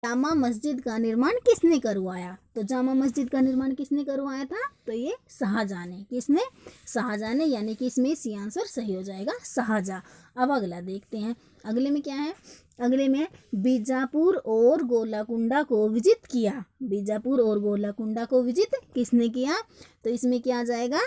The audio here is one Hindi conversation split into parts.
जामा मस्जिद का निर्माण किसने करवाया? तो जामा मस्जिद का निर्माण किसने करवाया था? तो ये शाहजहां ने। किसने? शाहजहां ने, यानी कि इसमें सी आंसर सही हो जाएगा, शाहजहां। अब अगला देखते हैं, अगले में क्या है? अगले में बीजापुर और गोलाकुंडा को विजित किया। बीजापुर और गोलाकुंडा को विजित किसने किया? तो इसमें क्या आ जाएगा?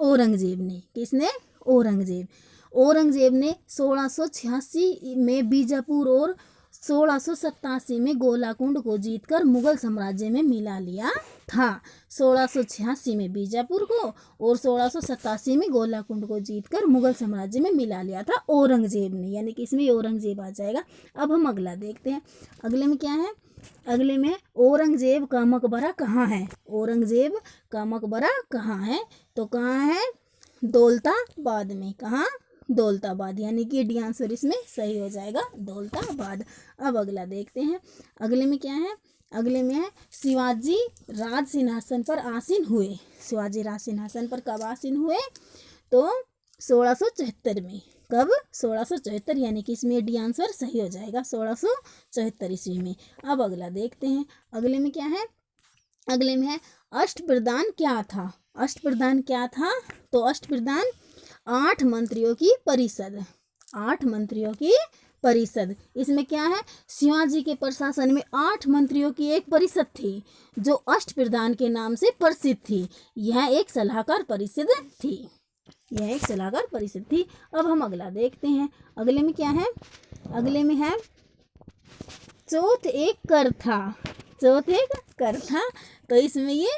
औरंगजेब ने। किसने? औरंगजेब। औरंगजेब ने 1686 में बीजापुर और 1687 में गोलाकुंड को जीतकर मुगल साम्राज्य में मिला लिया था। 1686 में बीजापुर को और 1687 में गोलाकुंड को जीतकर मुगल साम्राज्य में मिला लिया था औरंगजेब ने, यानी कि इसमें औरंगजेब आ जाएगा। अब हम अगला देखते हैं, अगले में क्या है? अगले में औरंगजेब का मकबरा कहाँ है? औरंगजेब का मकबरा कहाँ है? तो कहाँ है? दौलताबाद में। कहाँ? दौलताबाद, यानी कि डी आंसर इसमें सही हो जाएगा, दौलताबाद। अब अगला देखते हैं, अगले में क्या है? अगले में है शिवाजी राज सिंहासन पर आसीन हुए। शिवाजी राज सिंहासन पर कब आसीन हुए? तो 1674 में। कब? 1674, यानी कि इसमें डी आंसर सही हो जाएगा, 1674 ईस्वी में। अब अगला देखते हैं, अगले में क्या है? अगले में है अष्टप्रधान क्या था? अष्टप्रधान क्या था? तो अष्टप्रधान 8 मंत्रियों की परिषद। 8 मंत्रियों की परिषद। इसमें क्या है? शिवाजी के प्रशासन में 8 मंत्रियों की एक परिषद थी जो अष्टप्रधान के नाम से प्रसिद्ध थी। यह एक सलाहकार परिषद थी। यह एक सलाहकार परिषद थी। अब हम अगला देखते हैं, अगले में क्या है? अगले में है चौथ एक कर था। चौथ एक कर था, तो इसमें ये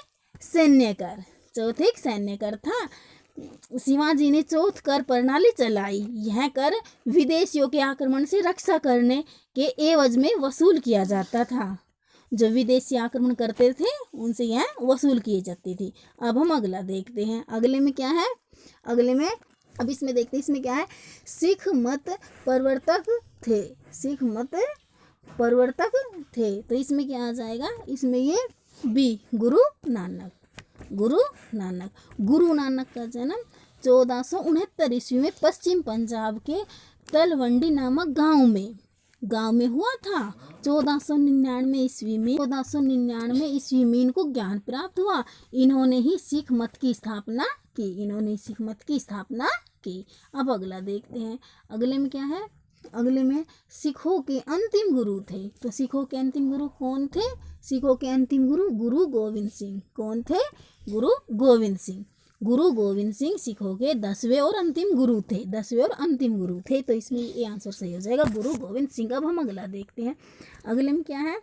सैन्य कर। चौथ एक सैन्य कर था। शिवाजी ने चौथ कर प्रणाली चलाई। यह कर विदेशियों के आक्रमण से रक्षा करने के एवज में वसूल किया जाता था। जो विदेशी आक्रमण करते थे उनसे यह वसूल की जाती थी। अब हम अगला देखते हैं, अगले में क्या है? अगले में अब इसमें देखते हैं, इसमें क्या है? सिख मत प्रवर्तक थे। सिख मत प्रवर्तक थे, तो इसमें क्या आ जाएगा? इसमें ये बी, गुरु नानक। गुरु नानक। गुरु नानक का जन्म 1469 ईस्वी में पश्चिम पंजाब के तलवंडी नामक गांव में हुआ था। 1499 ईस्वी में 1499 ईस्वी में इनको ज्ञान प्राप्त हुआ। इन्होंने ही सिख मत की स्थापना की। इन्होंने सिख मत की स्थापना की। अब अगला देखते हैं, अगले में क्या है? अगले में सिखों के अंतिम गुरु थे। तो सिखों के अंतिम गुरु कौन थे? सिखों के अंतिम गुरु गुरु गोविंद सिंह। कौन थे? गुरु गोविंद सिंह। गुरु गोविंद सिंह सिखों के 10वें और अंतिम गुरु थे। 10वें और अंतिम गुरु थे, तो इसमें ये आंसर सही हो जाएगा, गुरु गोविंद सिंह। अब हम अगला देखते हैं, अगले में क्या है?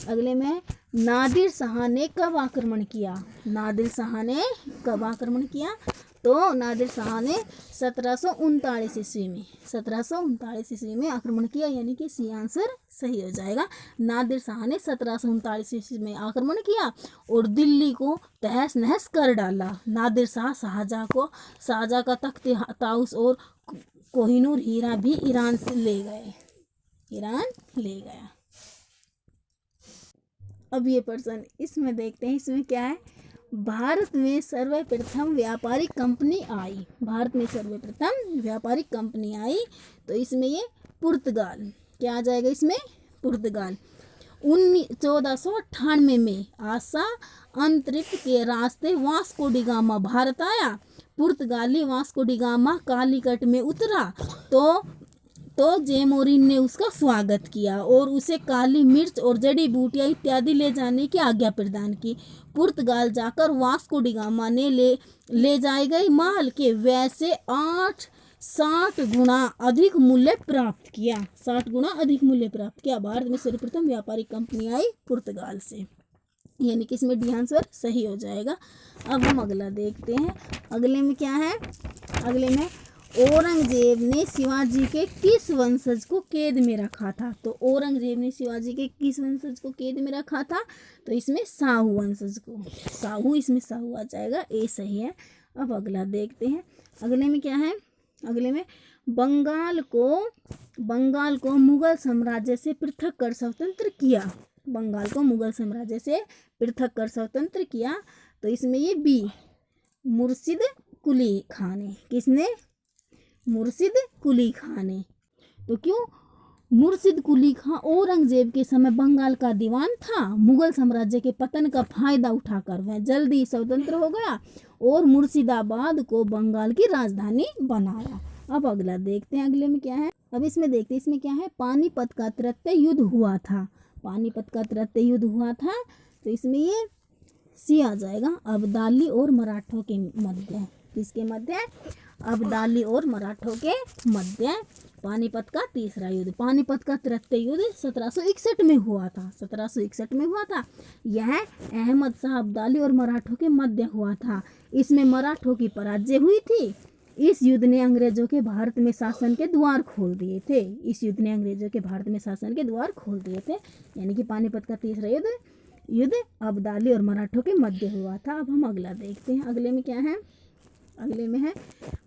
अगले में नादिर शाह ने कब आक्रमण किया? नादिर शाह ने कब आक्रमण किया? तो नादिर शाह ने 1739 ईस्वी में 1739 ईस्वी में आक्रमण किया, यानी कि सी आंसर सही हो जाएगा। नादिर शाह ने 1739 ईस्वी में आक्रमण किया और दिल्ली को तहस नहस कर डाला। नादिर शाह शाहजहाँ का तख्त ताउस और कोहिनूर हीरा भी ईरान से ले गए। ईरान ले गया। अब ये प्रश्न इसमें देखते हैं, इसमें क्या है? भारत में सर्वप्रथम व्यापारिक कंपनी आई। भारत में सर्वप्रथम व्यापारिक कंपनी आई, तो इसमें ये पुर्तगाल। क्या आ जाएगा इसमें? पुर्तगाल। 1498 में आशा अंतरिक्ष के रास्ते वास्को डी गामा भारत आया। पुर्तगाली वास्को डी गामा कालीकट में उतरा तो जेमोरिन ने उसका स्वागत किया और उसे काली मिर्च और जड़ी बूटियां इत्यादि ले जाने की आज्ञा प्रदान की। पुर्तगाल जाकर वास्को डी गामा ने ले जाए गए माल के वैसे 60 गुना अधिक मूल्य प्राप्त किया। 60 गुना अधिक मूल्य प्राप्त किया। भारत में सर्वप्रथम व्यापारिक कंपनी आई पुर्तगाल से, यानी कि इसमें डी आंसर सही हो जाएगा। अब हम अगला देखते हैं, अगले में क्या है? अगले में औरंगजेब ने शिवाजी के किस वंशज को कैद में रखा था? तो औरंगजेब ने शिवाजी के किस वंशज को कैद में रखा था? तो इसमें साहू वंशज को। साहू, इसमें साहू आ जाएगा, ए सही है। अब अगला देखते हैं, अगले में क्या है? अगले में बंगाल को मुगल साम्राज्य से पृथक कर स्वतंत्र किया। बंगाल को मुगल साम्राज्य से पृथक कर स्वतंत्र किया, तो इसमें ये बी, मुर्शिद कुली खान ने। किसने? मुर्शिद कुली खान ने। तो क्यों? मुर्शिद कुली खां औरंगजेब के समय बंगाल का दीवान था। मुगल साम्राज्य के पतन का फायदा उठाकर वह जल्दी स्वतंत्र हो गया और मुर्शिदाबाद को बंगाल की राजधानी बनाया। अब अगला देखते हैं, अगले में क्या है। अब इसमें देखते हैं, इसमें क्या है। पानीपत का तृतीय युद्ध हुआ था। पानीपत का तृतीय युद्ध हुआ था, तो इसमें ये सी आ जाएगा। अब्दाली और मराठों के मध्य। किसके मध्य? अब्दाली और मराठों के मध्य पानीपत का तीसरा युद्ध। पानीपत का तृतीय युद्ध 1761 में हुआ था। 1761 में हुआ था। यह अहमद शाह अब्दाली और मराठों के मध्य हुआ था। इसमें मराठों की पराजय हुई थी। इस युद्ध ने अंग्रेजों के भारत में शासन के द्वार खोल दिए थे। इस युद्ध ने अंग्रेजों के भारत में शासन के द्वार खोल दिए थे। यानी कि पानीपत का तीसरा युद्ध अब्दाली और मराठों के मध्य हुआ था। अब हम अगला देखते हैं, अगले में क्या है। अगले में है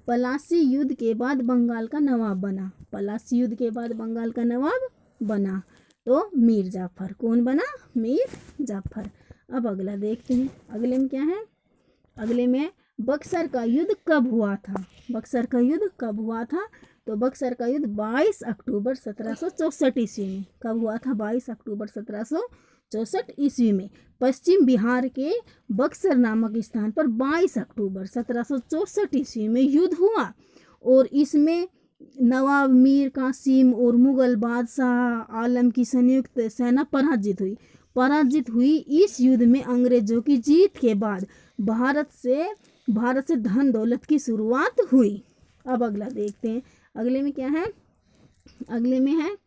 पलासी युद्ध के बाद बंगाल का नवाब बना। पलासी युद्ध के बाद बंगाल का नवाब बना तो मीर जाफर। कौन बना? मीर जाफर। अब अगला देखते हैं, अगले में क्या है। अगले में बक्सर का युद्ध कब हुआ था? बक्सर का युद्ध कब हुआ था? तो बक्सर का युद्ध 22 अक्टूबर 1764 ईस्वी में। कब हुआ था? 22 अक्टूबर 1764 ईस्वी में पश्चिम बिहार के बक्सर नामक स्थान पर 22 अक्टूबर 1764 ईस्वी में युद्ध हुआ और इसमें नवाब मीर कासिम और मुगल बादशाह आलम की संयुक्त सेना पराजित हुई। इस युद्ध में अंग्रेजों की जीत के बाद भारत से धन दौलत की शुरुआत हुई। अब अगला देखते हैं, अगले में क्या है। अगले में है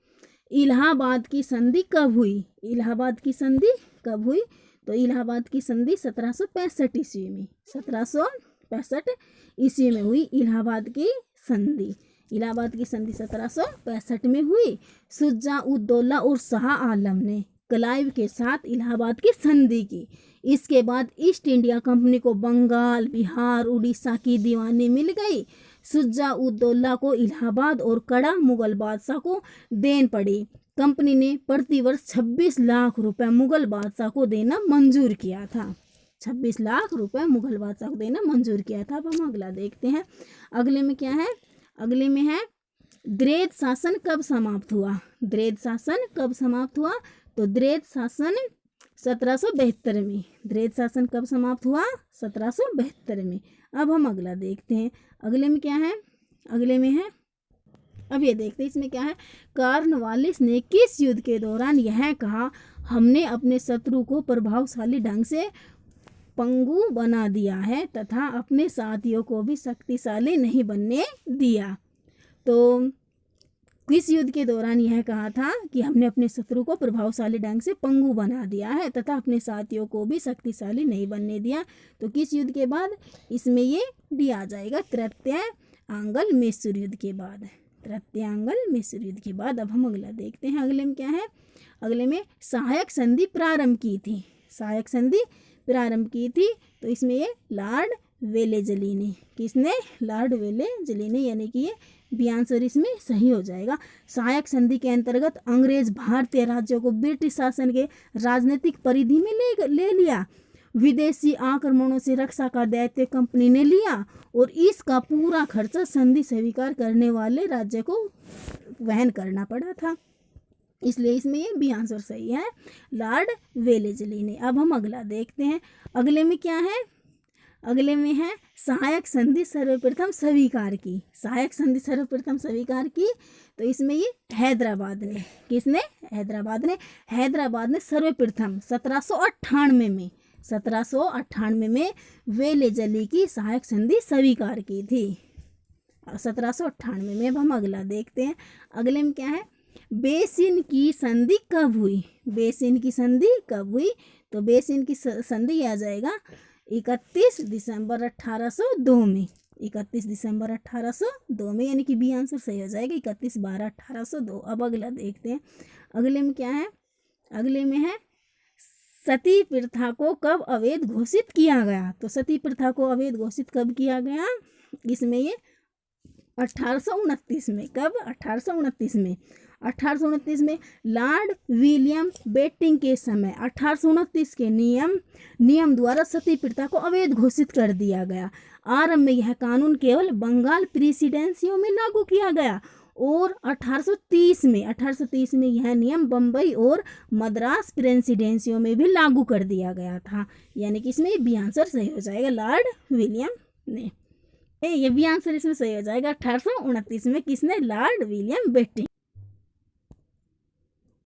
इलाहाबाद की संधि कब हुई? इलाहाबाद की संधि कब हुई? तो इलाहाबाद की संधि 1765 ईस्वी में। 1765 ईस्वी में हुई इलाहाबाद की संधि। इलाहाबाद की संधि 1765 में हुई। शुजा उद दौला और शाह आलम ने क्लाइव के साथ इलाहाबाद की संधि की। इसके बाद ईस्ट इंडिया कंपनी को बंगाल, बिहार, उड़ीसा की दीवानी मिल गई। शुजा उद दौला को इलाहाबाद और कड़ा मुगल बादशाह को देन पड़ी। कंपनी ने प्रतिवर्ष 26 लाख रुपए मुगल बादशाह को देना मंजूर किया था। 26 लाख रुपए मुगल बादशाह को देना मंजूर किया था। अब हम अगला देखते हैं, अगले में क्या है। अगले में है द्रेद शासन कब समाप्त हुआ? द्रेद शासन कब समाप्त हुआ? तो द्रेद शासन 1772 में। द्रेद शासन कब समाप्त हुआ? 1772 में। अब हम अगला देखते हैं, अगले में क्या है। अगले में है, अब ये देखते हैं इसमें क्या है। कॉर्नवालिस ने किस युद्ध के दौरान यह कहा, हमने अपने शत्रु को प्रभावशाली ढंग से पंगु बना दिया है तथा अपने साथियों को भी शक्तिशाली नहीं बनने दिया। तो किस युद्ध के दौरान यह कहा था कि हमने अपने शत्रु को प्रभावशाली ढंग से पंगु बना दिया है तथा अपने साथियों को भी शक्तिशाली नहीं बनने दिया? तो किस युद्ध के बाद? इसमें ये डी आ जाएगा, तृतीय आंग्ल मैसूर युद्ध के बाद। तृतीय आंग्ल मैसूर युद्ध के बाद। अब हम अगला देखते हैं, अगले में क्या है। अगले में सहायक संधि प्रारंभ की थी। सहायक संधि प्रारंभ की थी, तो इसमें ये लॉर्ड वेलेजली ने। किसने? लॉर्ड वेलेजली ने, यानी कि ये बी आंसर इसमें सही हो जाएगा। सहायक संधि के अंतर्गत अंग्रेज भारतीय राज्यों को ब्रिटिश शासन के राजनीतिक परिधि में ले लिया। विदेशी आक्रमणों से रक्षा का दायित्व कंपनी ने लिया और इसका पूरा खर्चा संधि स्वीकार करने वाले राज्य को वहन करना पड़ा था। इसलिए इसमें ये बी आंसर सही है, लॉर्ड वेलेजली ने। अब हम अगला देखते हैं, अगले में क्या है। अगले में है सहायक संधि सर्वप्रथम स्वीकार की। सहायक संधि सर्वप्रथम स्वीकार की, तो इसमें ये हैदराबाद ने। किसने? हैदराबाद ने सर्वप्रथम 1798 में वेलेजली की सहायक संधि स्वीकार की थी। 1798 में। अब हम अगला देखते हैं, अगले में क्या है। बेसिन की संधि कब हुई? बेसिन की संधि कब हुई? तो बेसिन की संधि आ जाएगा 31 दिसंबर 1802 में। 31 दिसंबर 1802 में, यानी कि बी आंसर सही हो जाएगा, 31/12/1802। अब अगला देखते हैं, अगले में क्या है। अगले में है सती प्रथा को कब अवैध घोषित किया गया? तो सती प्रथा को अवैध घोषित कब किया गया? इसमें ये 1829 में। कब? 1829 में। 1829 में लॉर्ड विलियम बेटिंग के समय 1829 के नियम द्वारा सती प्रथा को अवैध घोषित कर दिया गया। आरंभ में यह कानून केवल बंगाल प्रेसिडेंसियों में लागू किया गया और 1830 में यह नियम बम्बई और मद्रास प्रेसिडेंसियों में भी लागू कर दिया गया था। यानी कि इसमें बी आंसर सही हो जाएगा, लॉर्ड विलियम ने। ये भी आंसर इसमें सही हो जाएगा। 1829 में किसने? Lord William Bentinck.